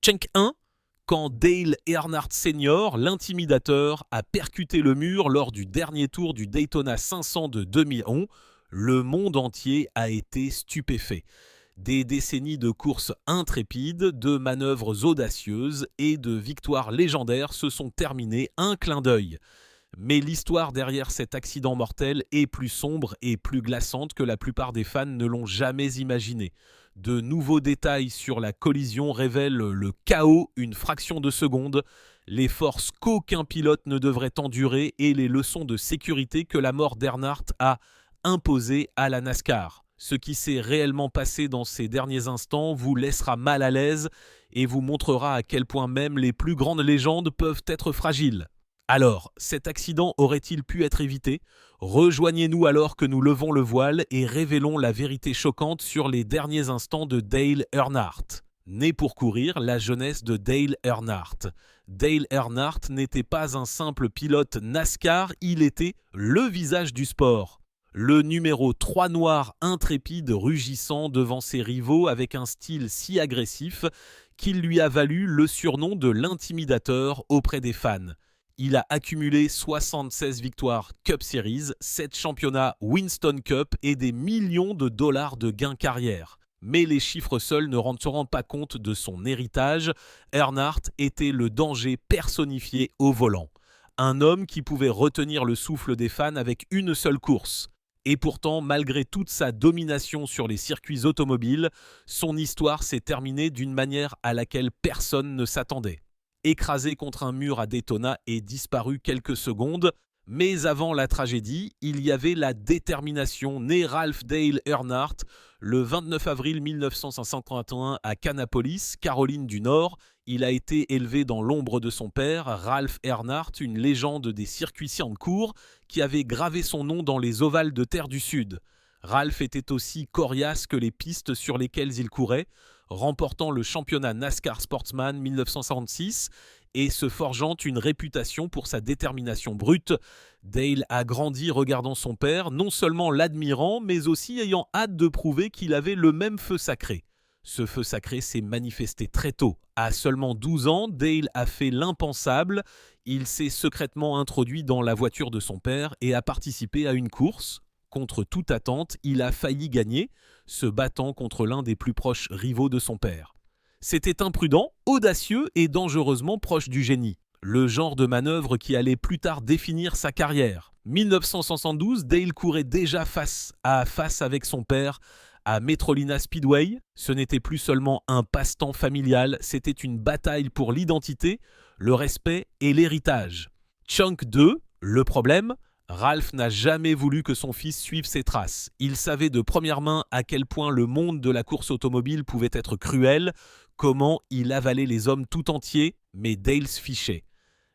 Chunk 1, quand Dale Earnhardt Sr., l'intimidateur, a percuté le mur lors du dernier tour du Daytona 500 de 2011, le monde entier a été stupéfait. Des décennies de courses intrépides, de manœuvres audacieuses et de victoires légendaires se sont terminées un clin d'œil. Mais l'histoire derrière cet accident mortel est plus sombre et plus glaçante que la plupart des fans ne l'ont jamais imaginé. De nouveaux détails sur la collision révèlent le chaos une fraction de seconde, les forces qu'aucun pilote ne devrait endurer et les leçons de sécurité que la mort d'Earnhardt a imposées à la NASCAR. Ce qui s'est réellement passé dans ces derniers instants vous laissera mal à l'aise et vous montrera à quel point même les plus grandes légendes peuvent être fragiles. Alors, cet accident aurait-il pu être évité ? Rejoignez-nous alors que nous levons le voile et révélons la vérité choquante sur les derniers instants de Dale Earnhardt. Né pour courir, la jeunesse de Dale Earnhardt. Dale Earnhardt n'était pas un simple pilote NASCAR, il était le visage du sport. Le numéro 3 noir intrépide rugissant devant ses rivaux avec un style si agressif qu'il lui a valu le surnom de l'intimidateur auprès des fans. Il a accumulé 76 victoires Cup Series, 7 championnats Winston Cup et des millions de dollars de gains carrière. Mais les chiffres seuls ne rendront pas compte de son héritage. Earnhardt était le danger personnifié au volant. Un homme qui pouvait retenir le souffle des fans avec une seule course. Et pourtant, malgré toute sa domination sur les circuits automobiles, son histoire s'est terminée d'une manière à laquelle personne ne s'attendait. Écrasé contre un mur à Daytona et disparu quelques secondes. Mais avant la tragédie, il y avait la détermination. Né Ralph Dale Earnhardt le 29 avril 1951 à Kannapolis, Caroline du Nord, il a été élevé dans l'ombre de son père, Ralph Earnhardt, une légende des circuits courts qui avait gravé son nom dans les ovales de terre du Sud. Ralph était aussi coriace que les pistes sur lesquelles il courait, remportant le championnat NASCAR Sportsman 1956 et se forgeant une réputation pour sa détermination brute. Dale a grandi regardant son père, non seulement l'admirant, mais aussi ayant hâte de prouver qu'il avait le même feu sacré. Ce feu sacré s'est manifesté très tôt. À seulement 12 ans, Dale a fait l'impensable. Il s'est secrètement introduit dans la voiture de son père et a participé à une course. Contre toute attente, il a failli gagner, se battant contre l'un des plus proches rivaux de son père. C'était imprudent, audacieux et dangereusement proche du génie. Le genre de manœuvre qui allait plus tard définir sa carrière. 1972, Dale courait déjà face à face avec son père à Metrolina Speedway. Ce n'était plus seulement un passe-temps familial, c'était une bataille pour l'identité, le respect et l'héritage. Chunk 2, le problème ? Ralph n'a jamais voulu que son fils suive ses traces. Il savait de première main à quel point le monde de la course automobile pouvait être cruel, comment il avalait les hommes tout entiers, mais Dale se fichait.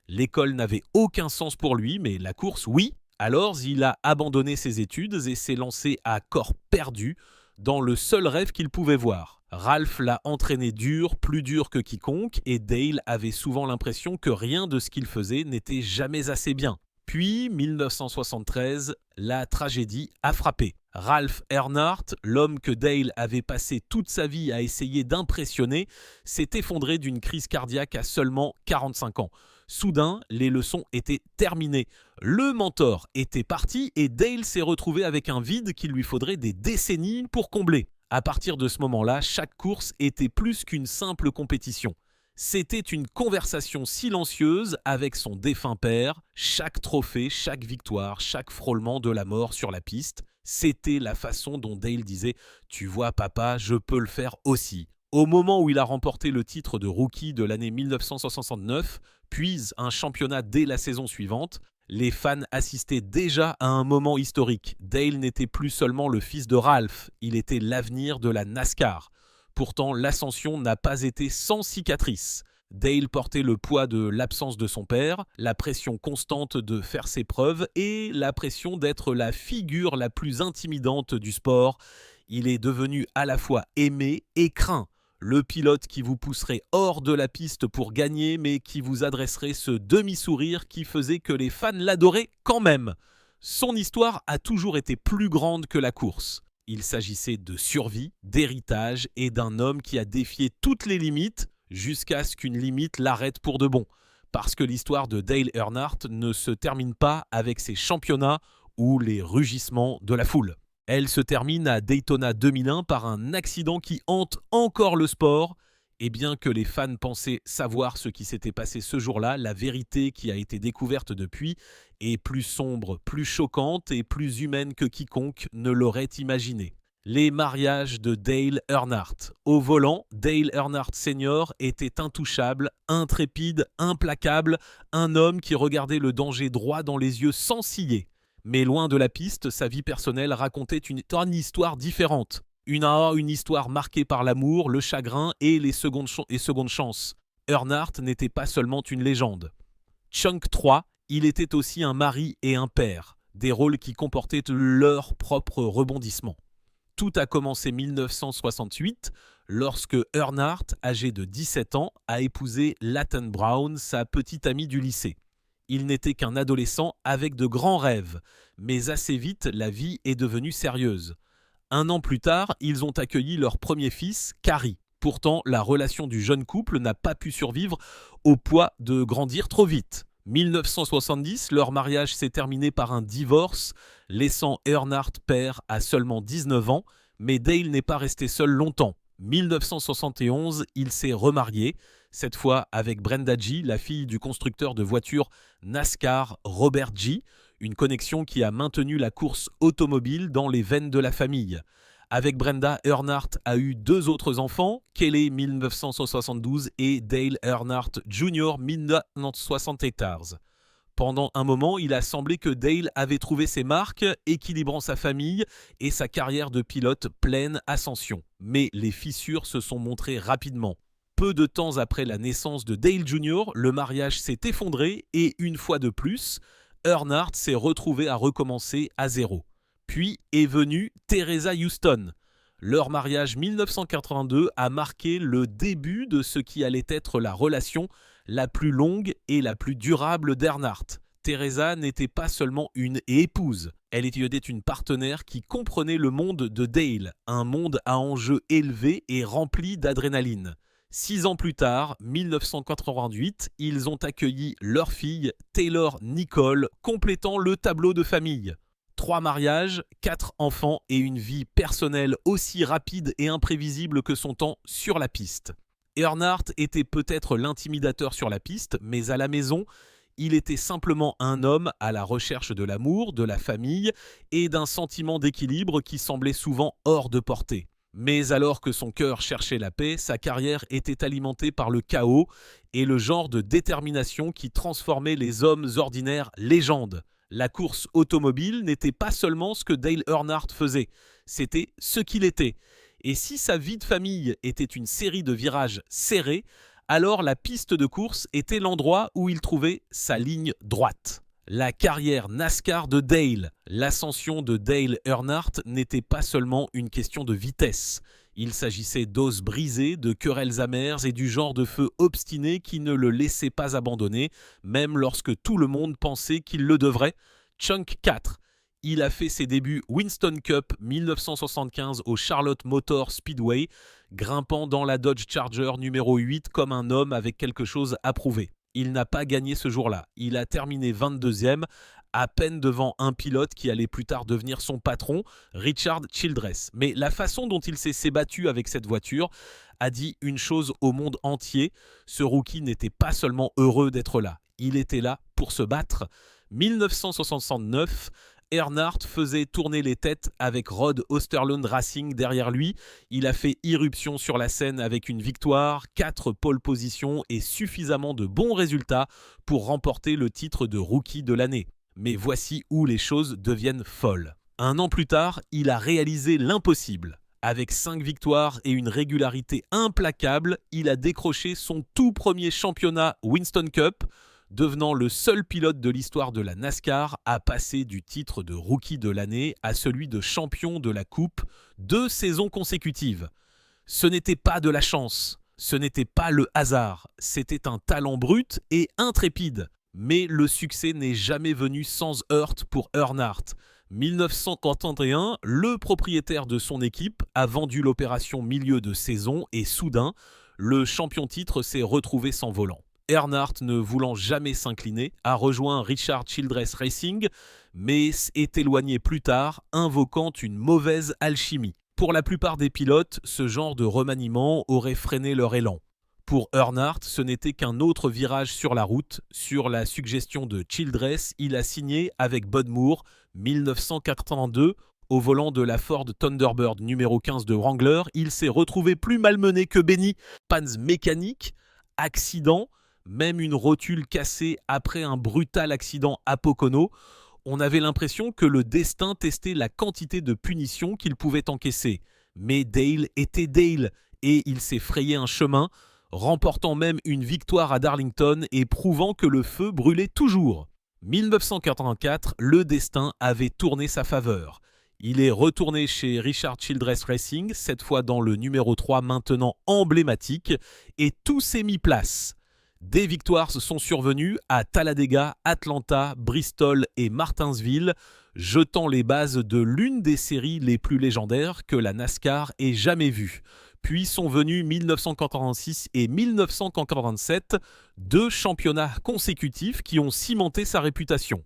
L'école n'avait aucun sens pour lui, mais la course, oui. Alors il a abandonné ses études et s'est lancé à corps perdu dans le seul rêve qu'il pouvait voir. Ralph l'a entraîné dur, plus dur que quiconque, et Dale avait souvent l'impression que rien de ce qu'il faisait n'était jamais assez bien. Puis, 1973, la tragédie a frappé. Ralph Earnhardt, l'homme que Dale avait passé toute sa vie à essayer d'impressionner, s'est effondré d'une crise cardiaque à seulement 45 ans. Soudain, les leçons étaient terminées. Le mentor était parti et Dale s'est retrouvé avec un vide qu'il lui faudrait des décennies pour combler. À partir de ce moment-là, chaque course était plus qu'une simple compétition. C'était une conversation silencieuse avec son défunt père. Chaque trophée, chaque victoire, chaque frôlement de la mort sur la piste, c'était la façon dont Dale disait « Tu vois papa, je peux le faire aussi ». Au moment où il a remporté le titre de rookie de l'année 1969, puis un championnat dès la saison suivante, les fans assistaient déjà à un moment historique. Dale n'était plus seulement le fils de Ralph, il était l'avenir de la NASCAR. Pourtant, l'ascension n'a pas été sans cicatrices. Dale portait le poids de l'absence de son père, la pression constante de faire ses preuves et la pression d'être la figure la plus intimidante du sport. Il est devenu à la fois aimé et craint. Le pilote qui vous pousserait hors de la piste pour gagner, mais qui vous adresserait ce demi-sourire qui faisait que les fans l'adoraient quand même. Son histoire a toujours été plus grande que la course. Il s'agissait de survie, d'héritage et d'un homme qui a défié toutes les limites jusqu'à ce qu'une limite l'arrête pour de bon. Parce que l'histoire de Dale Earnhardt ne se termine pas avec ses championnats ou les rugissements de la foule. Elle se termine à Daytona 2001 par un accident qui hante encore le sport. Et bien que les fans pensaient savoir ce qui s'était passé ce jour-là, la vérité qui a été découverte depuis est plus sombre, plus choquante et plus humaine que quiconque ne l'aurait imaginé. Les mariages de Dale Earnhardt. Au volant, Dale Earnhardt Sr. était intouchable, intrépide, implacable, un homme qui regardait le danger droit dans les yeux sans ciller. Mais loin de la piste, sa vie personnelle racontait une histoire différente. Une histoire marquée par l'amour, le chagrin et les secondes chances. Earnhardt n'était pas seulement une légende. Chunk 3, il était aussi un mari et un père, des rôles qui comportaient leur propre rebondissement. Tout a commencé en 1968, lorsque Earnhardt, âgé de 17 ans, a épousé Lathan Brown, sa petite amie du lycée. Il n'était qu'un adolescent avec de grands rêves, mais assez vite, la vie est devenue sérieuse. 1 an plus tard, ils ont accueilli leur premier fils, Cary. Pourtant, la relation du jeune couple n'a pas pu survivre au poids de grandir trop vite. 1970, leur mariage s'est terminé par un divorce, laissant Earnhardt père à seulement 19 ans, mais Dale n'est pas resté seul longtemps. 1971, il s'est remarié, cette fois avec Brenda G, la fille du constructeur de voitures NASCAR Robert G, une connexion qui a maintenu la course automobile dans les veines de la famille. Avec Brenda, Earnhardt a eu 2 autres enfants, Kelly 1972 et Dale Earnhardt Jr. 1974. Pendant un moment, il a semblé que Dale avait trouvé ses marques, équilibrant sa famille et sa carrière de pilote pleine ascension. Mais les fissures se sont montrées rapidement. Peu de temps après la naissance de Dale Jr., le mariage s'est effondré et une fois de plus, Earnhardt s'est retrouvé à recommencer à zéro. Puis est venue Teresa Houston. Leur mariage 1982 a marqué le début de ce qui allait être la relation la plus longue et la plus durable d'Earnhardt. Teresa n'était pas seulement une épouse, elle était une partenaire qui comprenait le monde de Dale, un monde à enjeux élevés et rempli d'adrénaline. 6 ans plus tard, 1988, ils ont accueilli leur fille, Taylor Nicole, complétant le tableau de famille. 3 mariages, 4 enfants et une vie personnelle aussi rapide et imprévisible que son temps sur la piste. Earnhardt était peut-être l'intimidateur sur la piste, mais à la maison, il était simplement un homme à la recherche de l'amour, de la famille et d'un sentiment d'équilibre qui semblait souvent hors de portée. Mais alors que son cœur cherchait la paix, sa carrière était alimentée par le chaos et le genre de détermination qui transformait les hommes ordinaires légendes. La course automobile n'était pas seulement ce que Dale Earnhardt faisait, c'était ce qu'il était. Et si sa vie de famille était une série de virages serrés, alors la piste de course était l'endroit où il trouvait sa ligne droite. La carrière NASCAR de Dale, l'ascension de Dale Earnhardt n'était pas seulement une question de vitesse. Il s'agissait d'os brisés, de querelles amères et du genre de feu obstiné qui ne le laissait pas abandonner, même lorsque tout le monde pensait qu'il le devrait. Chunk 4. Il a fait ses débuts Winston Cup 1975 au Charlotte Motor Speedway, grimpant dans la Dodge Charger numéro 8 comme un homme avec quelque chose à prouver. Il n'a pas gagné ce jour-là. Il a terminé 22e, à peine devant un pilote qui allait plus tard devenir son patron, Richard Childress. Mais la façon dont il s'est battu avec cette voiture a dit une chose au monde entier. Ce rookie n'était pas seulement heureux d'être là. Il était là pour se battre. 1969, Earnhardt faisait tourner les têtes avec Rod Osterlund Racing derrière lui. Il a fait irruption sur la scène avec une victoire, 4 pole positions et suffisamment de bons résultats pour remporter le titre de rookie de l'année. Mais voici où les choses deviennent folles. 1 an plus tard, il a réalisé l'impossible. Avec 5 victoires et une régularité implacable, il a décroché son tout premier championnat Winston Cup, devenant le seul pilote de l'histoire de la NASCAR à passer du titre de rookie de l'année à celui de champion de la Coupe 2 saisons consécutives. Ce n'était pas de la chance, ce n'était pas le hasard, c'était un talent brut et intrépide. Mais le succès n'est jamais venu sans heurts pour Earnhardt. 1941, le propriétaire de son équipe a vendu l'opération milieu de saison et soudain, le champion titre s'est retrouvé sans volant. Earnhardt, ne voulant jamais s'incliner, a rejoint Richard Childress Racing, mais est éloigné plus tard, invoquant une mauvaise alchimie. Pour la plupart des pilotes, ce genre de remaniement aurait freiné leur élan. Pour Earnhardt, ce n'était qu'un autre virage sur la route. Sur la suggestion de Childress, il a signé avec Bud Moore, 1982, au volant de la Ford Thunderbird numéro 15 de Wrangler. Il s'est retrouvé plus malmené que béni. Pannes mécaniques, accident, même une rotule cassée après un brutal accident à Pocono. On avait l'impression que le destin testait la quantité de punitions qu'il pouvait encaisser. Mais Dale était Dale et il s'est frayé un chemin, remportant même une victoire à Darlington et prouvant que le feu brûlait toujours. 1984, le destin avait tourné sa faveur. Il est retourné chez Richard Childress Racing, cette fois dans le numéro 3 maintenant emblématique, et tout s'est mis place. Des victoires se sont survenues à Talladega, Atlanta, Bristol et Martinsville, jetant les bases de l'une des séries les plus légendaires que la NASCAR ait jamais vues. Puis sont venus 1986 et 1987, 2 championnats consécutifs qui ont cimenté sa réputation.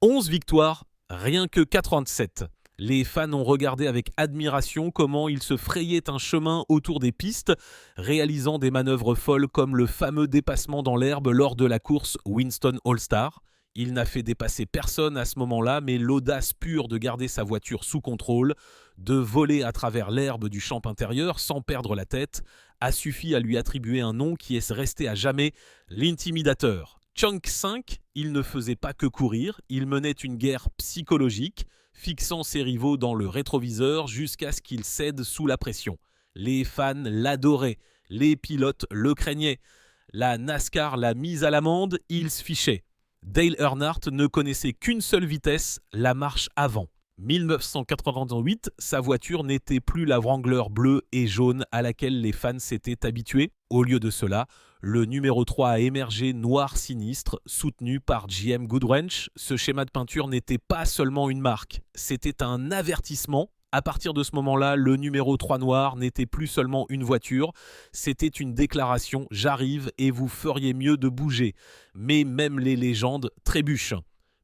11 victoires, rien que 87. Les fans ont regardé avec admiration comment il se frayait un chemin autour des pistes, réalisant des manœuvres folles comme le fameux dépassement dans l'herbe lors de la course Winston All-Star. Il n'a fait dépasser personne à ce moment-là, mais l'audace pure de garder sa voiture sous contrôle, de voler à travers l'herbe du champ intérieur sans perdre la tête, a suffi à lui attribuer un nom qui est resté à jamais, l'intimidateur. Chunk 5, il ne faisait pas que courir, il menait une guerre psychologique, fixant ses rivaux dans le rétroviseur jusqu'à ce qu'il cède sous la pression. Les fans l'adoraient, les pilotes le craignaient. La NASCAR l'a mise à l'amende, il se fichait. Dale Earnhardt ne connaissait qu'une seule vitesse, la marche avant. 1988, sa voiture n'était plus la Wrangler bleue et jaune à laquelle les fans s'étaient habitués. Au lieu de cela, le numéro 3 a émergé noir sinistre, soutenu par GM Goodwrench. Ce schéma de peinture n'était pas seulement une marque, c'était un avertissement. À partir de ce moment-là, le numéro 3 noir n'était plus seulement une voiture, c'était une déclaration « J'arrive et vous feriez mieux de bouger ». Mais même les légendes trébuchent.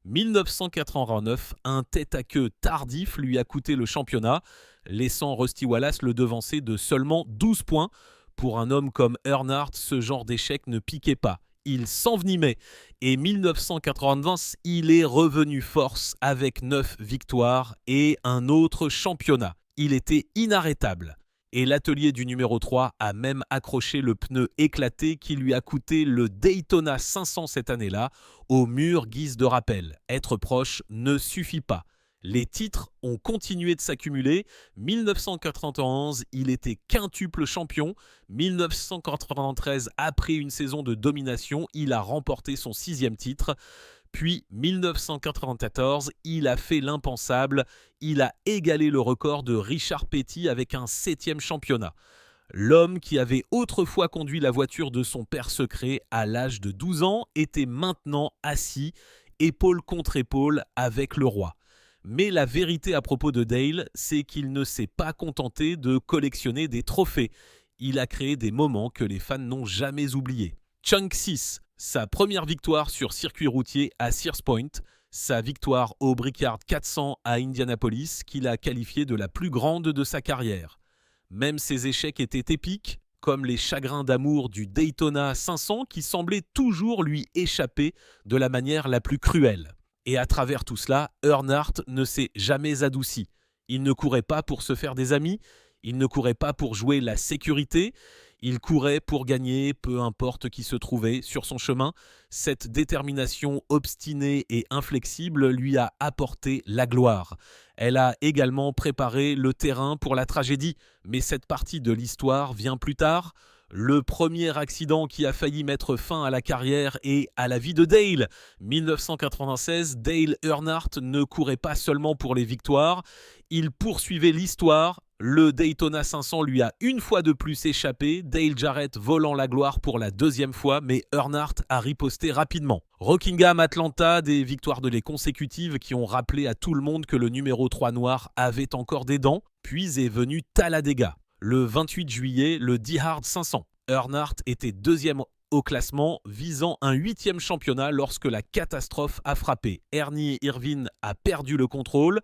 1989, un tête-à-queue tardif lui a coûté le championnat, laissant Rusty Wallace le devancer de seulement 12 points. Pour un homme comme Earnhardt, ce genre d'échec ne piquait pas. Il s'envenimait. Et 1990, il est revenu force avec 9 victoires et un autre championnat. Il était inarrêtable. Et l'atelier du numéro 3 a même accroché le pneu éclaté qui lui a coûté le Daytona 500 cette année-là, au mur guise de rappel. Être proche ne suffit pas. Les titres ont continué de s'accumuler. 1991, il était quintuple champion. 1993, après une saison de domination, il a remporté son 6e titre. Puis 1994, il a fait l'impensable. Il a égalé le record de Richard Petty avec un 7e championnat. L'homme qui avait autrefois conduit la voiture de son père secret à l'âge de 12 ans était maintenant assis, épaule contre épaule avec le roi. Mais la vérité à propos de Dale, c'est qu'il ne s'est pas contenté de collectionner des trophées. Il a créé des moments que les fans n'ont jamais oubliés. Chunk 6, sa première victoire sur circuit routier à Sears Point, sa victoire au Brickyard 400 à Indianapolis, qu'il a qualifiée de la plus grande de sa carrière. Même ses échecs étaient épiques, comme les chagrins d'amour du Daytona 500 qui semblaient toujours lui échapper de la manière la plus cruelle. Et à travers tout cela, Earnhardt ne s'est jamais adouci. Il ne courait pas pour se faire des amis, il ne courait pas pour jouer la sécurité, il courait pour gagner, peu importe qui se trouvait sur son chemin. Cette détermination obstinée et inflexible lui a apporté la gloire. Elle a également préparé le terrain pour la tragédie, mais cette partie de l'histoire vient plus tard. Le premier accident qui a failli mettre fin à la carrière et à la vie de Dale. 1996, Dale Earnhardt ne courait pas seulement pour les victoires, il poursuivait l'histoire. Le Daytona 500 lui a une fois de plus échappé, Dale Jarrett volant la gloire pour la 2e fois, mais Earnhardt a riposté rapidement. Rockingham, Atlanta, des victoires de lait consécutives qui ont rappelé à tout le monde que le numéro 3 noir avait encore des dents, puis est venu Talladega. Le 28 juillet, le Die Hard 500. Earnhardt était deuxième au classement, visant un 8e championnat lorsque la catastrophe a frappé. Ernie Irvine a perdu le contrôle,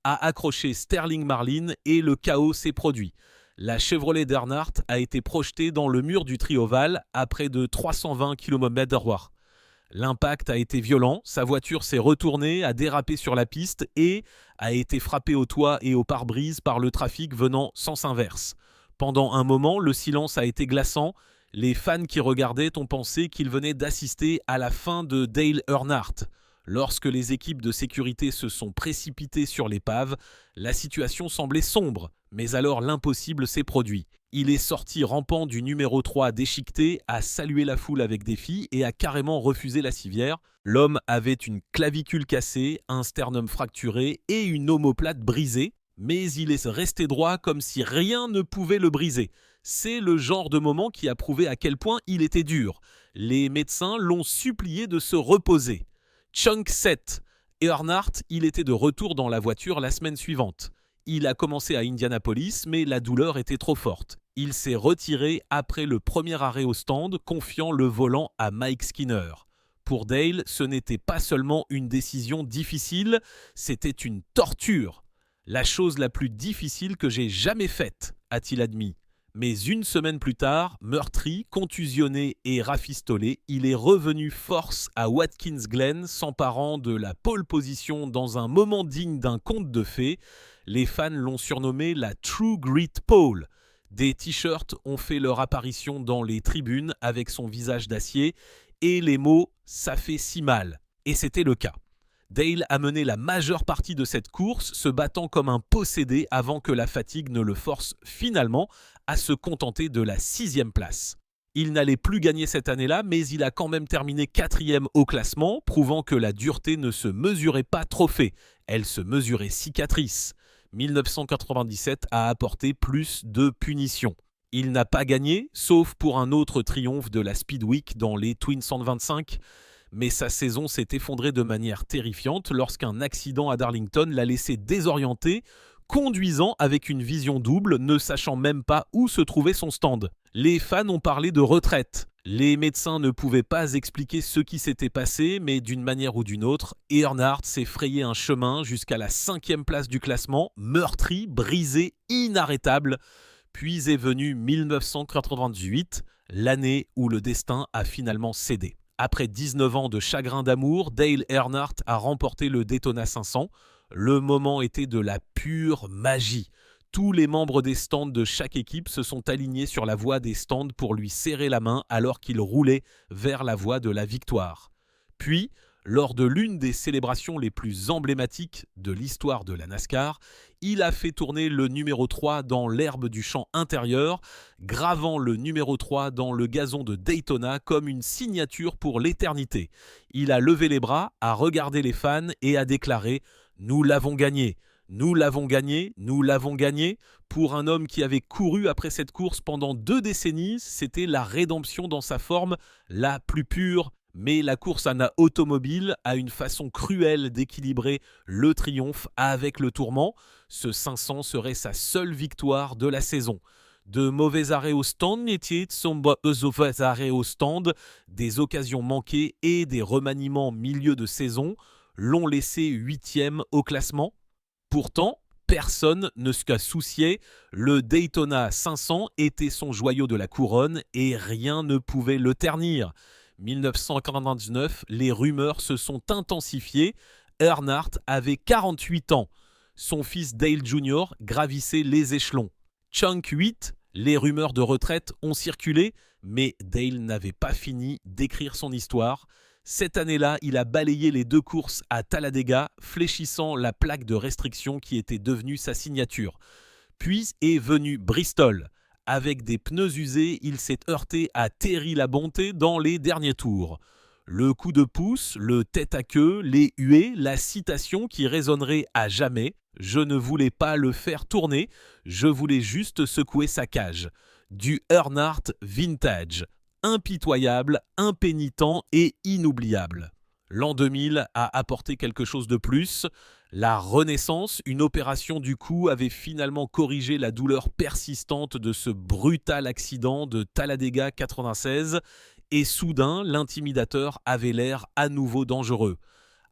a accroché Sterling Marlin et le chaos s'est produit. La Chevrolet d'Earnhardt a été projetée dans le mur du trioval à près de 320 km/h. L'impact a été violent, sa voiture s'est retournée, a dérapé sur la piste et a été frappée au toit et au pare-brise par le trafic venant sens inverse. Pendant un moment, le silence a été glaçant. Les fans qui regardaient ont pensé qu'ils venaient d'assister à la fin de Dale Earnhardt. Lorsque les équipes de sécurité se sont précipitées sur l'épave, la situation semblait sombre, mais alors l'impossible s'est produit. Il est sorti rampant du numéro 3 déchiqueté, a salué la foule avec défi et a carrément refusé la civière. L'homme avait une clavicule cassée, un sternum fracturé et une omoplate brisée, mais il est resté droit comme si rien ne pouvait le briser. C'est le genre de moment qui a prouvé à quel point il était dur. Les médecins l'ont supplié de se reposer. Chunk 7. Earnhardt, il était de retour dans la voiture la semaine suivante. Il a commencé à Indianapolis, mais la douleur était trop forte. Il s'est retiré après le premier arrêt au stand, confiant le volant à Mike Skinner. Pour Dale, ce n'était pas seulement une décision difficile, c'était une torture. La chose la plus difficile que j'ai jamais faite, a-t-il admis. Mais une semaine plus tard, meurtri, contusionné et rafistolé, il est revenu force à Watkins Glen, s'emparant de la pole position dans un moment digne d'un conte de fées. Les fans l'ont surnommé la True Grit Pole. Des t-shirts ont fait leur apparition dans les tribunes avec son visage d'acier et les mots « ça fait si mal ». Et c'était le cas. Dale a mené la majeure partie de cette course, se battant comme un possédé avant que la fatigue ne le force finalement à se contenter de la 6e place. Il n'allait plus gagner cette année-là, mais il a quand même terminé 4e au classement, prouvant que la dureté ne se mesurait pas trophée, elle se mesurait cicatrice. 1997 a apporté plus de punitions. Il n'a pas gagné, sauf pour un autre triomphe de la Speed Week dans les Twin 125, mais sa saison s'est effondrée de manière terrifiante lorsqu'un accident à Darlington l'a laissé désorienté, conduisant avec une vision double, ne sachant même pas où se trouvait son stand. Les fans ont parlé de retraite. Les médecins ne pouvaient pas expliquer ce qui s'était passé, mais d'une manière ou d'une autre, Earnhardt s'est frayé un chemin jusqu'à la 5e place du classement, meurtri, brisé, inarrêtable. Puis est venu 1998, l'année où le destin a finalement cédé. Après 19 ans de chagrin d'amour, Dale Earnhardt a remporté le Daytona 500. Le moment était de la pure magie. Tous les membres des stands de chaque équipe se sont alignés sur la voie des stands pour lui serrer la main alors qu'il roulait vers la voie de la victoire. Puis, lors de l'une des célébrations les plus emblématiques de l'histoire de la NASCAR, il a fait tourner le numéro 3 dans l'herbe du champ intérieur, gravant le numéro 3 dans le gazon de Daytona comme une signature pour l'éternité. Il a levé les bras, a regardé les fans et a déclaré « Nous l'avons gagné ». Nous l'avons gagné, nous l'avons gagné. Pour un homme qui avait couru après cette course pendant 2 décennies, c'était la rédemption dans sa forme la plus pure. Mais la course ANA automobile a une façon cruelle d'équilibrer le triomphe avec le tourment. Ce 500 serait sa seule victoire de la saison. De mauvais arrêts au stand, mauvais arrêts au stand, des occasions manquées et des remaniements milieu de saison l'ont laissé 8e au classement. Pourtant, personne ne se souciait, le Daytona 500 était son joyau de la couronne et rien ne pouvait le ternir. 1999, les rumeurs se sont intensifiées. Earnhardt avait 48 ans. Son fils Dale Jr. gravissait les échelons. Chunk 8, les rumeurs de retraite ont circulé, mais Dale n'avait pas fini d'écrire son histoire. Cette année-là, il a balayé les 2 courses à Talladega, fléchissant la plaque de restriction qui était devenue sa signature. Puis est venu Bristol. Avec des pneus usés, il s'est heurté à Terry Labonte dans les derniers tours. Le coup de pouce, le tête-à-queue, les huées, la citation qui résonnerait à jamais. Je ne voulais pas le faire tourner, je voulais juste secouer sa cage. Du Earnhardt vintage. Impitoyable, impénitent et inoubliable. L'an 2000 a apporté quelque chose de plus. La renaissance, une opération du cou, avait finalement corrigé la douleur persistante de ce brutal accident de Talladega 96 et soudain, l'intimidateur avait l'air à nouveau dangereux.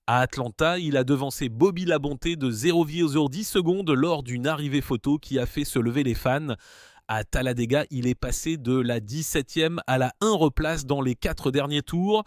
À Atlanta, il a devancé Bobby Labonté de 0,10 secondes lors d'une arrivée photo qui a fait se lever les fans. À Talladega, il est passé de la 17e à la 1 replace dans les 4 derniers tours.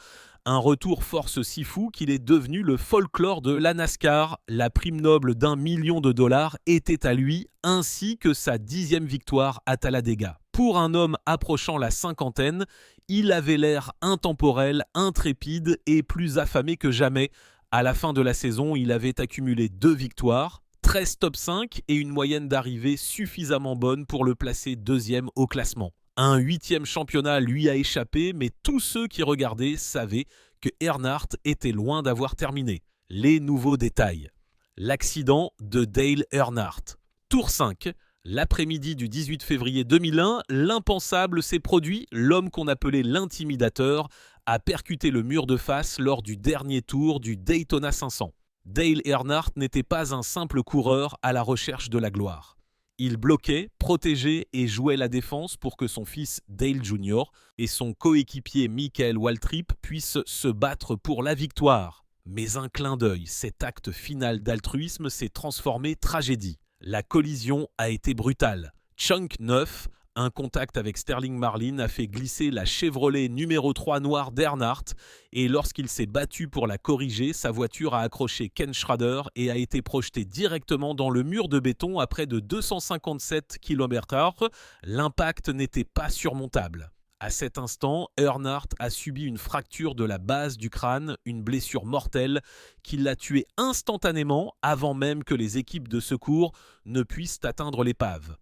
Un retour force si fou qu'il est devenu le folklore de la NASCAR. La prime noble d'1 million de dollars était à lui, ainsi que sa 10e victoire à Talladega. Pour un homme approchant la cinquantaine, il avait l'air intemporel, intrépide et plus affamé que jamais. À la fin de la saison, il avait accumulé 2 victoires, 13 top 5 et une moyenne d'arrivée suffisamment bonne pour le placer 2e au classement. Un 8e championnat lui a échappé, mais tous ceux qui regardaient savaient que Earnhardt était loin d'avoir terminé. Les nouveaux détails. L'accident de Dale Earnhardt. Tour 5. L'après-midi du 18 février 2001, l'impensable s'est produit. L'homme qu'on appelait l'intimidateur a percuté le mur de face lors du dernier tour du Daytona 500. Dale Earnhardt n'était pas un simple coureur à la recherche de la gloire. Il bloquait, protégeait et jouait la défense pour que son fils Dale Jr. et son coéquipier Michael Waltrip puissent se battre pour la victoire. Mais un clin d'œil, cet acte final d'altruisme s'est transformé tragédie. La collision a été brutale. Chunk 9, un contact avec Sterling Marlin, a fait glisser la Chevrolet numéro 3 noire d'Earnhardt et lorsqu'il s'est battu pour la corriger, sa voiture a accroché Ken Schrader et a été projetée directement dans le mur de béton à près de 257 km/h. L'impact n'était pas surmontable. À cet instant, Earnhardt a subi une fracture de la base du crâne, une blessure mortelle qui l'a tué instantanément avant même que les équipes de secours ne puissent atteindre l'épave.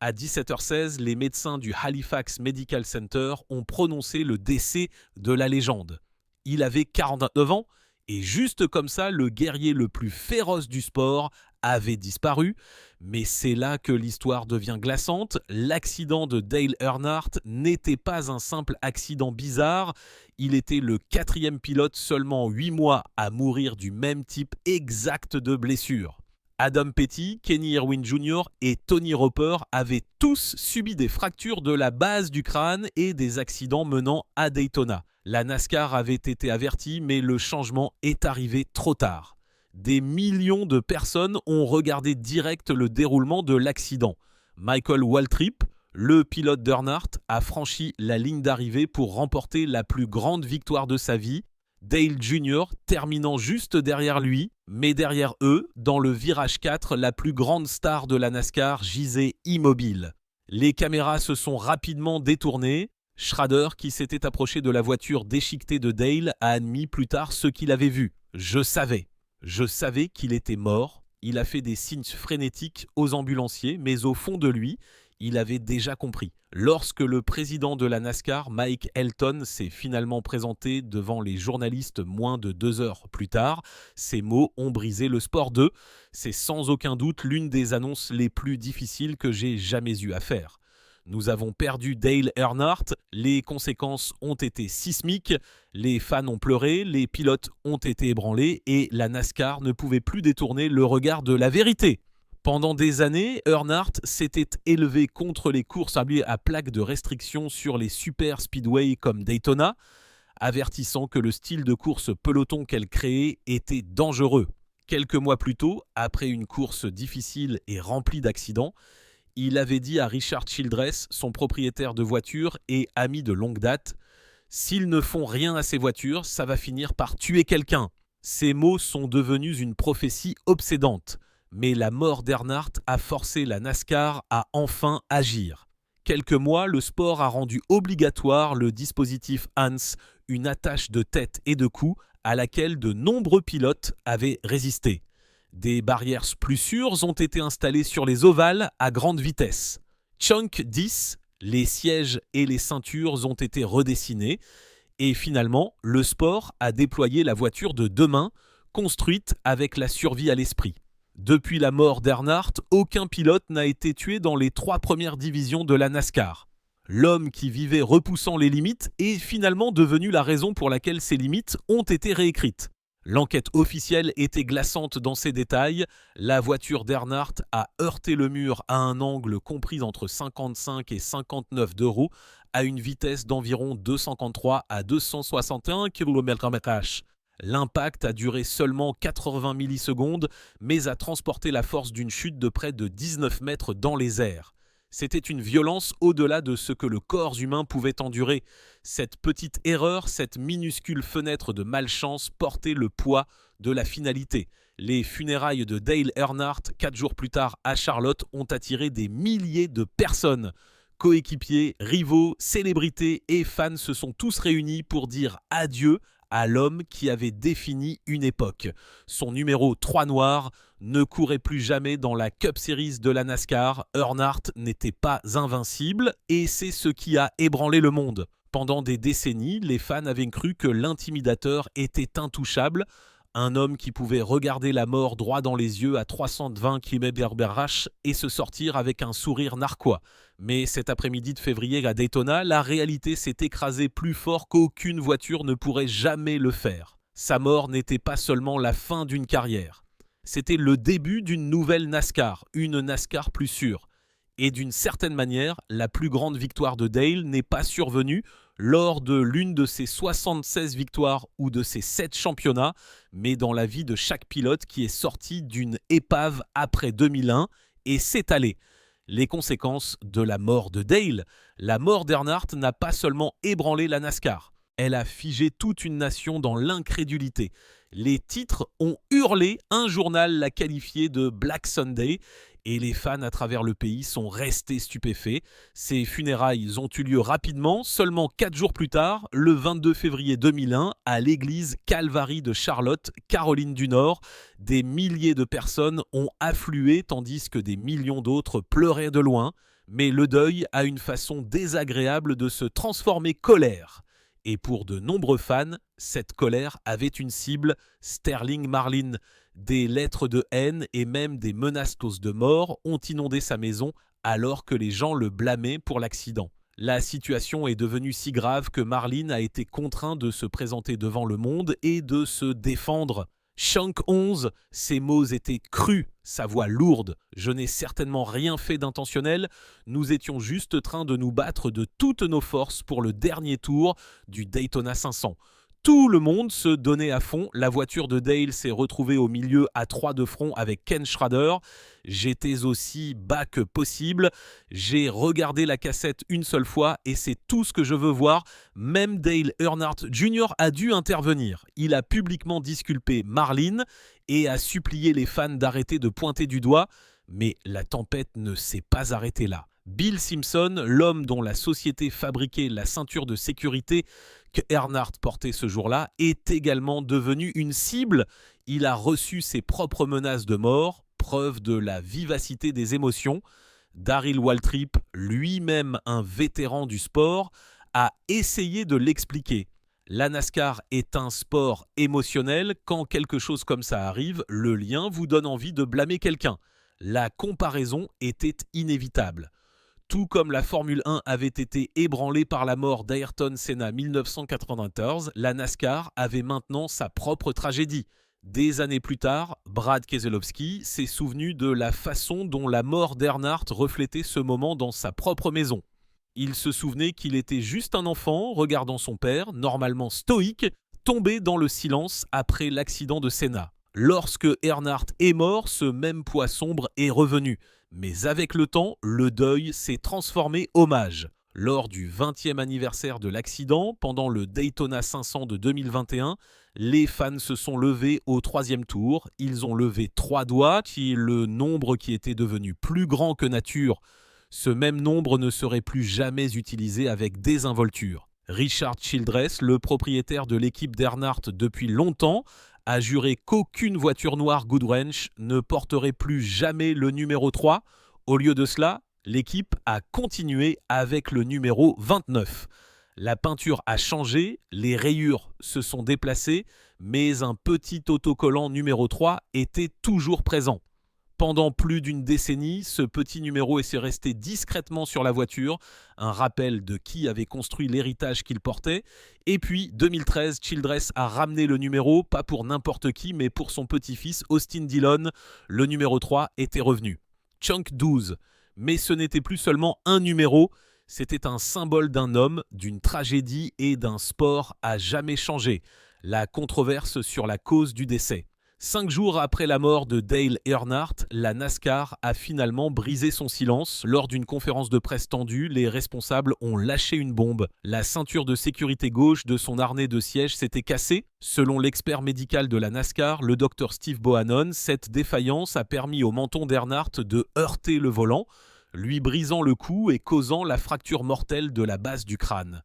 À 17h16, les médecins du Halifax Medical Center ont prononcé le décès de la légende. Il avait 49 ans et juste comme ça, le guerrier le plus féroce du sport avait disparu. Mais c'est là que l'histoire devient glaçante. L'accident de Dale Earnhardt n'était pas un simple accident bizarre. Il était le 4e pilote seulement 8 mois à mourir du même type exact de blessure. Adam Petty, Kenny Irwin Jr. et Tony Roper avaient tous subi des fractures de la base du crâne et des accidents menant à Daytona. La NASCAR avait été avertie, mais le changement est arrivé trop tard. Des millions de personnes ont regardé direct le déroulement de l'accident. Michael Waltrip, le pilote d'Earnhardt, a franchi la ligne d'arrivée pour remporter la plus grande victoire de sa vie. Dale Jr. terminant juste derrière lui, mais derrière eux, dans le virage 4, la plus grande star de la NASCAR gisait immobile. Les caméras se sont rapidement détournées. Schrader, qui s'était approché de la voiture déchiquetée de Dale, a admis plus tard ce qu'il avait vu. Je savais qu'il était mort. Il a fait des signes frénétiques aux ambulanciers, mais au fond de lui, il avait déjà compris. Lorsque le président de la NASCAR, Mike Elton, s'est finalement présenté devant les journalistes moins de 2 heures plus tard, ces mots ont brisé le sport 2. C'est sans aucun doute l'une des annonces les plus difficiles que j'ai jamais eu à faire. Nous avons perdu Dale Earnhardt, les conséquences ont été sismiques, les fans ont pleuré, les pilotes ont été ébranlés et la NASCAR ne pouvait plus détourner le regard de la vérité. Pendant des années, Earnhardt s'était élevé contre les courses à plaques de restriction sur les super speedways comme Daytona, avertissant que le style de course peloton qu'elle créait était dangereux. Quelques mois plus tôt, après une course difficile et remplie d'accidents, il avait dit à Richard Childress, son propriétaire de voitures et ami de longue date, « S'ils ne font rien à ces voitures, ça va finir par tuer quelqu'un. » Ces mots sont devenus une prophétie obsédante. Mais la mort d'Earnhardt a forcé la NASCAR à enfin agir. Quelques mois, le sport a rendu obligatoire le dispositif HANS, une attache de tête et de cou à laquelle de nombreux pilotes avaient résisté. Des barrières plus sûres ont été installées sur les ovales à grande vitesse. Chunk 10, les sièges et les ceintures ont été redessinés. Et finalement, le sport a déployé la voiture de demain, construite avec la survie à l'esprit. Depuis la mort d'Earnhardt, aucun pilote n'a été tué dans les 3 premières divisions de la NASCAR. L'homme qui vivait repoussant les limites est finalement devenu la raison pour laquelle ces limites ont été réécrites. L'enquête officielle était glaçante dans ses détails. La voiture d'Earnhardt a heurté le mur à un angle compris entre 55 et 59 d'euros à une vitesse d'environ 253 à 261 km/h. L'impact a duré seulement 80 millisecondes, mais a transporté la force d'une chute de près de 19 mètres dans les airs. C'était une violence au-delà de ce que le corps humain pouvait endurer. Cette petite erreur, cette minuscule fenêtre de malchance portait le poids de la finalité. Les funérailles de Dale Earnhardt, 4 jours plus tard à Charlotte, ont attiré des milliers de personnes. Coéquipiers, rivaux, célébrités et fans se sont tous réunis pour dire adieu à l'homme qui avait défini une époque. Son numéro 3 noir ne courait plus jamais dans la Cup Series de la NASCAR. Earnhardt n'était pas invincible et c'est ce qui a ébranlé le monde. Pendant des décennies, les fans avaient cru que l'intimidateur était intouchable. Un homme qui pouvait regarder la mort droit dans les yeux à 320 km/h et se sortir avec un sourire narquois. Mais cet après-midi de février à Daytona, la réalité s'est écrasée plus fort qu'aucune voiture ne pourrait jamais le faire. Sa mort n'était pas seulement la fin d'une carrière. C'était le début d'une nouvelle NASCAR, une NASCAR plus sûre. Et d'une certaine manière, la plus grande victoire de Dale n'est pas survenue lors de l'une de ses 76 victoires ou de ses 7 championnats, mais dans la vie de chaque pilote qui est sorti d'une épave après 2001 et s'est allé. Les conséquences de la mort de Dale. La mort d'Earnhardt n'a pas seulement ébranlé la NASCAR, elle a figé toute une nation dans l'incrédulité. Les titres ont hurlé, un journal l'a qualifié de Black Sunday et les fans à travers le pays sont restés stupéfaits. Ces funérailles ont eu lieu rapidement, seulement 4 jours plus tard, le 22 février 2001, à l'église Calvary de Charlotte, Caroline du Nord. Des milliers de personnes ont afflué tandis que des millions d'autres pleuraient de loin. Mais le deuil a une façon désagréable de se transformer colère. Et pour de nombreux fans, cette colère avait une cible, Sterling Marlin. Des lettres de haine et même des menaces de mort ont inondé sa maison alors que les gens le blâmaient pour l'accident. La situation est devenue si grave que Marlin a été contraint de se présenter devant le monde et de se défendre. Shank 11, ses mots étaient crus, sa voix lourde. Je n'ai certainement rien fait d'intentionnel, nous étions juste train de nous battre de toutes nos forces pour le dernier tour du Daytona 500. Tout le monde se donnait à fond. La voiture de Dale s'est retrouvée au milieu à 3 de front avec Ken Schrader. J'étais aussi bas que possible. J'ai regardé la cassette une seule fois et c'est tout ce que je veux voir. Même Dale Earnhardt Jr. a dû intervenir. Il a publiquement disculpé Marlin et a supplié les fans d'arrêter de pointer du doigt. Mais la tempête ne s'est pas arrêtée là. Bill Simpson, l'homme dont la société fabriquait la ceinture de sécurité que Earnhardt portait ce jour-là, est également devenu une cible. Il a reçu ses propres menaces de mort, preuve de la vivacité des émotions. Darrell Waltrip, lui-même un vétéran du sport, a essayé de l'expliquer. La NASCAR est un sport émotionnel. Quand quelque chose comme ça arrive, le lien vous donne envie de blâmer quelqu'un. La comparaison était inévitable. Tout comme la Formule 1 avait été ébranlée par la mort d'Ayrton Senna 1994, la NASCAR avait maintenant sa propre tragédie. Des années plus tard, Brad Keselowski s'est souvenu de la façon dont la mort d'Earnhardt reflétait ce moment dans sa propre maison. Il se souvenait qu'il était juste un enfant regardant son père, normalement stoïque, tomber dans le silence après l'accident de Senna. Lorsque Earnhardt est mort, ce même poids sombre est revenu. Mais avec le temps, le deuil s'est transformé hommage. Lors du 20e anniversaire de l'accident, pendant le Daytona 500 de 2021, les fans se sont levés au 3e tour. Ils ont levé 3 doigts, qui est le nombre qui était devenu plus grand que nature. Ce même nombre ne serait plus jamais utilisé avec désinvolture. Richard Childress, le propriétaire de l'équipe d'Earnhardt depuis longtemps, a juré qu'aucune voiture noire Goodwrench ne porterait plus jamais le numéro 3. Au lieu de cela, l'équipe a continué avec le numéro 29. La peinture a changé, les rayures se sont déplacées, mais un petit autocollant numéro 3 était toujours présent. Pendant plus d'une décennie, ce petit numéro est resté discrètement sur la voiture, un rappel de qui avait construit l'héritage qu'il portait. Et puis, 2013, Childress a ramené le numéro, pas pour n'importe qui, mais pour son petit-fils Austin Dillon. Le numéro 3 était revenu. Chunk 12. Mais ce n'était plus seulement un numéro, c'était un symbole d'un homme, d'une tragédie et d'un sport à jamais changé. La controverse sur la cause du décès. 5 jours après la mort de Dale Earnhardt, la NASCAR a finalement brisé son silence. Lors d'une conférence de presse tendue, les responsables ont lâché une bombe. La ceinture de sécurité gauche de son harnais de siège s'était cassée. Selon l'expert médical de la NASCAR, le Dr Steve Bohannon, cette défaillance a permis au menton d'Earnhardt de heurter le volant, lui brisant le cou et causant la fracture mortelle de la base du crâne.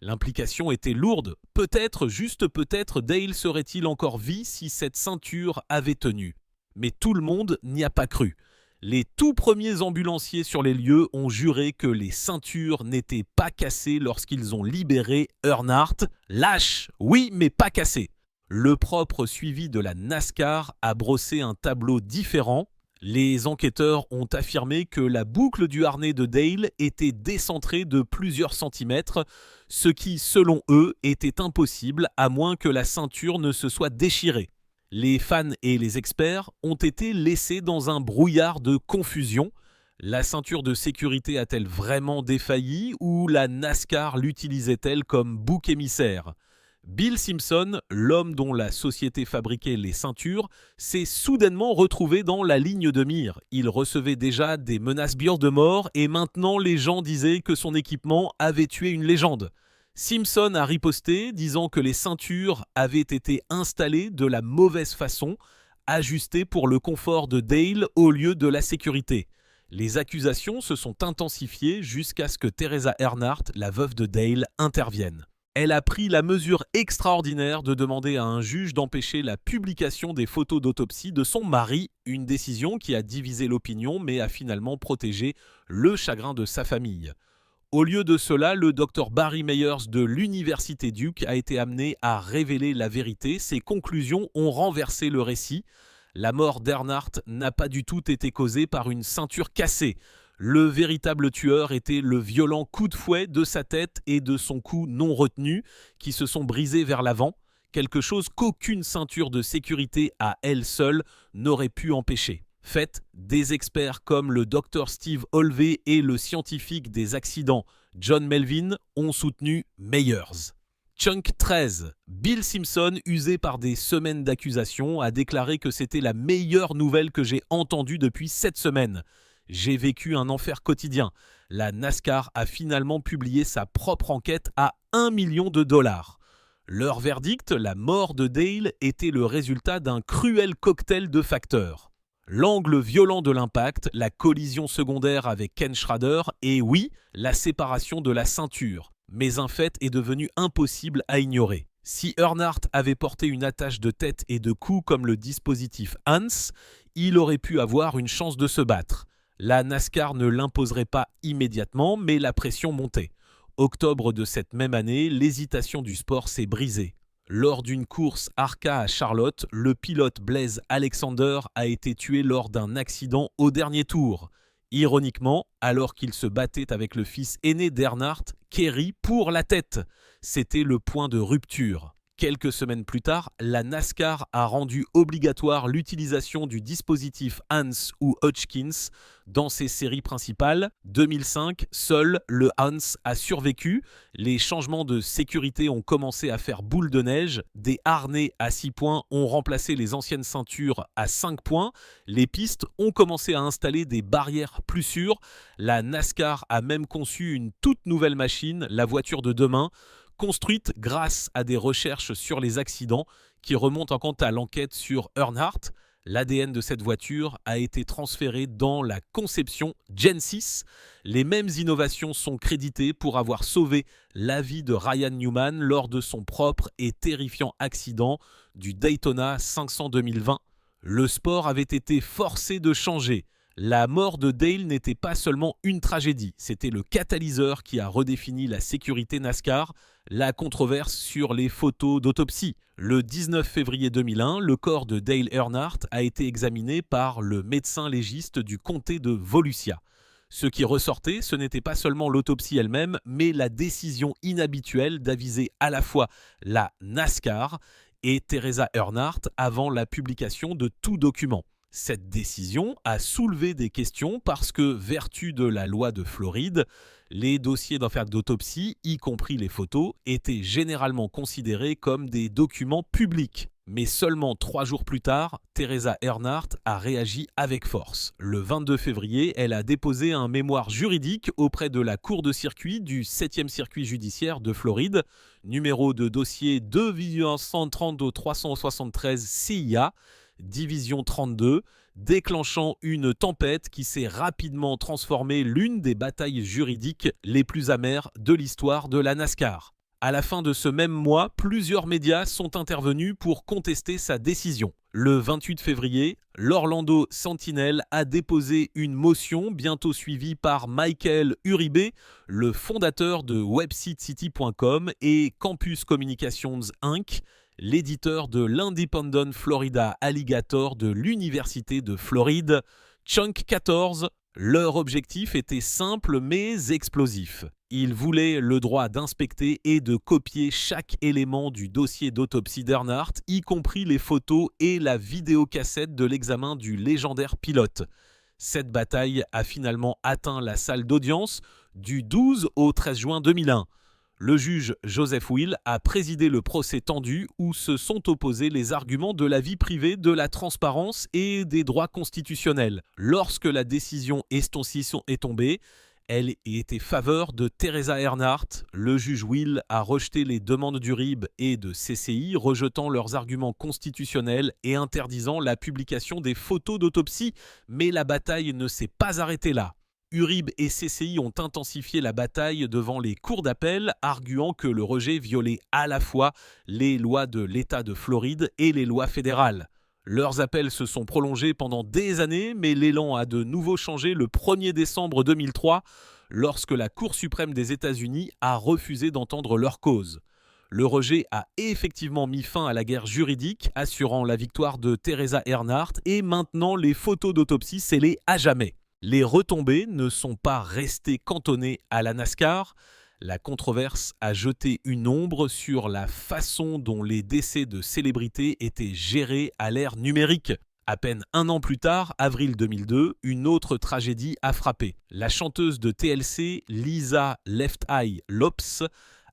L'implication était lourde. Peut-être, juste peut-être, Dale serait-il encore vie si cette ceinture avait tenu. Mais tout le monde n'y a pas cru. Les tout premiers ambulanciers sur les lieux ont juré que les ceintures n'étaient pas cassées lorsqu'ils ont libéré Earnhardt. Lâche, oui, mais pas cassées. Le propre suivi de la NASCAR a brossé un tableau différent. Les enquêteurs ont affirmé que la boucle du harnais de Dale était décentrée de plusieurs centimètres, ce qui, selon eux, était impossible à moins que la ceinture ne se soit déchirée. Les fans et les experts ont été laissés dans un brouillard de confusion. La ceinture de sécurité a-t-elle vraiment défailli ou la NASCAR l'utilisait-elle comme bouc émissaire ? Bill Simpson, l'homme dont la société fabriquait les ceintures, s'est soudainement retrouvé dans la ligne de mire. Il recevait déjà des menaces de mort et maintenant les gens disaient que son équipement avait tué une légende. Simpson a riposté, disant que les ceintures avaient été installées de la mauvaise façon, ajustées pour le confort de Dale au lieu de la sécurité. Les accusations se sont intensifiées jusqu'à ce que Teresa Earnhardt, la veuve de Dale, intervienne. Elle a pris la mesure extraordinaire de demander à un juge d'empêcher la publication des photos d'autopsie de son mari, une décision qui a divisé l'opinion mais a finalement protégé le chagrin de sa famille. Au lieu de cela, le Dr Barry Meyers de l'Université Duke a été amené à révéler la vérité. Ses conclusions ont renversé le récit. La mort d'Earnhardt n'a pas du tout été causée par une ceinture cassée. Le véritable tueur était le violent coup de fouet de sa tête et de son cou non retenu qui se sont brisés vers l'avant, quelque chose qu'aucune ceinture de sécurité à elle seule n'aurait pu empêcher. Fait, des experts comme le Dr Steve Olvey et le scientifique des accidents John Melvin ont soutenu Meyers. Chunk 13. Bill Simpson, usé par des semaines d'accusations, a déclaré que c'était la meilleure nouvelle que j'ai entendue depuis 7 semaines. J'ai vécu un enfer quotidien. La NASCAR a finalement publié sa propre enquête à $1 million. Leur verdict, la mort de Dale, était le résultat d'un cruel cocktail de facteurs. L'angle violent de l'impact, la collision secondaire avec Ken Schrader et oui, la séparation de la ceinture. Mais un fait est devenu impossible à ignorer. Si Earnhardt avait porté une attache de tête et de cou comme le dispositif Hans, il aurait pu avoir une chance de se battre. La NASCAR ne l'imposerait pas immédiatement, mais la pression montait. Octobre de cette même année, l'hésitation du sport s'est brisée. Lors d'une course ARCA à Charlotte, le pilote Blaise Alexander a été tué lors d'un accident au dernier tour. Ironiquement, alors qu'il se battait avec le fils aîné d'Earnhardt, Kerry, pour la tête. C'était le point de rupture. Quelques semaines plus tard, la NASCAR a rendu obligatoire l'utilisation du dispositif Hans ou Hodgkins dans ses séries principales. 2005, seul le Hans a survécu. Les changements de sécurité ont commencé à faire boule de neige. Des harnais à 6 points ont remplacé les anciennes ceintures à 5 points. Les pistes ont commencé à installer des barrières plus sûres. La NASCAR a même conçu une toute nouvelle machine, la voiture de demain, construite grâce à des recherches sur les accidents qui remontent quant à l'enquête sur Earnhardt. L'ADN de cette voiture a été transféré dans la conception Gen 6. Les mêmes innovations sont créditées pour avoir sauvé la vie de Ryan Newman lors de son propre et terrifiant accident du Daytona 500 2020. Le sport avait été forcé de changer. La mort de Dale n'était pas seulement une tragédie, c'était le catalyseur qui a redéfini la sécurité NASCAR, la controverse sur les photos d'autopsie. Le 19 février 2001, le corps de Dale Earnhardt a été examiné par le médecin légiste du comté de Volusia. Ce qui ressortait, ce n'était pas seulement l'autopsie elle-même, mais la décision inhabituelle d'aviser à la fois la NASCAR et Teresa Earnhardt avant la publication de tout document. Cette décision a soulevé des questions parce que, vertu de la loi de Floride, les dossiers d'affaires d'autopsie, y compris les photos, étaient généralement considérés comme des documents publics. Mais seulement 3 jours plus tard, Teresa Earnhardt a réagi avec force. Le 22 février, elle a déposé un mémoire juridique auprès de la cour de circuit du 7e circuit judiciaire de Floride, numéro de dossier 2-132-373 CIA, division 32, déclenchant une tempête qui s'est rapidement transformée l'une des batailles juridiques les plus amères de l'histoire de la NASCAR. À la fin de ce même mois, plusieurs médias sont intervenus pour contester sa décision. Le 28 février, l'Orlando Sentinel a déposé une motion bientôt suivie par Michael Uribe, le fondateur de WebSiteCity.com et Campus Communications Inc., l'éditeur de l'Independent Florida Alligator de l'Université de Floride, Chunk 14. Leur objectif était simple mais explosif. Ils voulaient le droit d'inspecter et de copier chaque élément du dossier d'autopsie d'Earnhardt, y compris les photos et la vidéocassette de l'examen du légendaire pilote. Cette bataille a finalement atteint la salle d'audience du 12 au 13 juin 2001. Le juge Joseph Will a présidé le procès tendu où se sont opposés les arguments de la vie privée, de la transparence et des droits constitutionnels. Lorsque la décision est tombée, elle était faveur de Teresa Earnhardt. Le juge Will a rejeté les demandes d'Uribe et de CCI, rejetant leurs arguments constitutionnels et interdisant la publication des photos d'autopsie. Mais la bataille ne s'est pas arrêtée là. Uribe et CCI ont intensifié la bataille devant les cours d'appel, arguant que le rejet violait à la fois les lois de l'État de Floride et les lois fédérales. Leurs appels se sont prolongés pendant des années, mais l'élan a de nouveau changé le 1er décembre 2003, lorsque la Cour suprême des États-Unis a refusé d'entendre leur cause. Le rejet a effectivement mis fin à la guerre juridique, assurant la victoire de Teresa Earnhardt et maintenant les photos d'autopsie scellées à jamais. Les retombées ne sont pas restées cantonnées à la NASCAR. La controverse a jeté une ombre sur la façon dont les décès de célébrités étaient gérés à l'ère numérique. À peine un an plus tard, avril 2002, une autre tragédie a frappé. La chanteuse de TLC, Lisa Left Eye Lopes,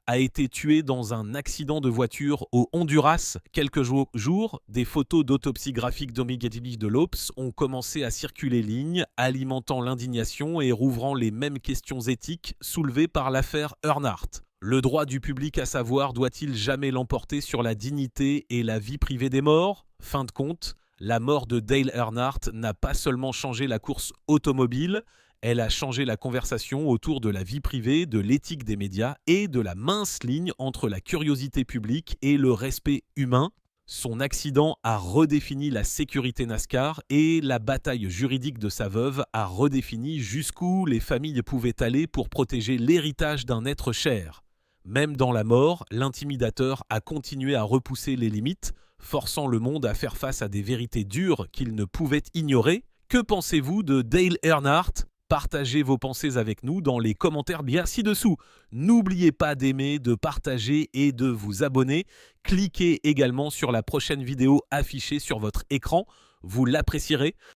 a été tuée dans un accident de voiture au Honduras. Quelques jours, des photos d'autopsie graphique de Lopes ont commencé à circuler ligne, alimentant l'indignation et rouvrant les mêmes questions éthiques soulevées par l'affaire Earnhardt. Le droit du public à savoir doit-il jamais l'emporter sur la dignité et la vie privée des morts ? Fin de compte, la mort de Dale Earnhardt n'a pas seulement changé la course automobile, elle a changé la conversation autour de la vie privée, de l'éthique des médias et de la mince ligne entre la curiosité publique et le respect humain. Son accident a redéfini la sécurité NASCAR et la bataille juridique de sa veuve a redéfini jusqu'où les familles pouvaient aller pour protéger l'héritage d'un être cher. Même dans la mort, l'intimidateur a continué à repousser les limites, forçant le monde à faire face à des vérités dures qu'il ne pouvait ignorer. Que pensez-vous de Dale Earnhardt ? Partagez vos pensées avec nous dans les commentaires bien ci-dessous. N'oubliez pas d'aimer, de partager et de vous abonner. Cliquez également sur la prochaine vidéo affichée sur votre écran. Vous l'apprécierez.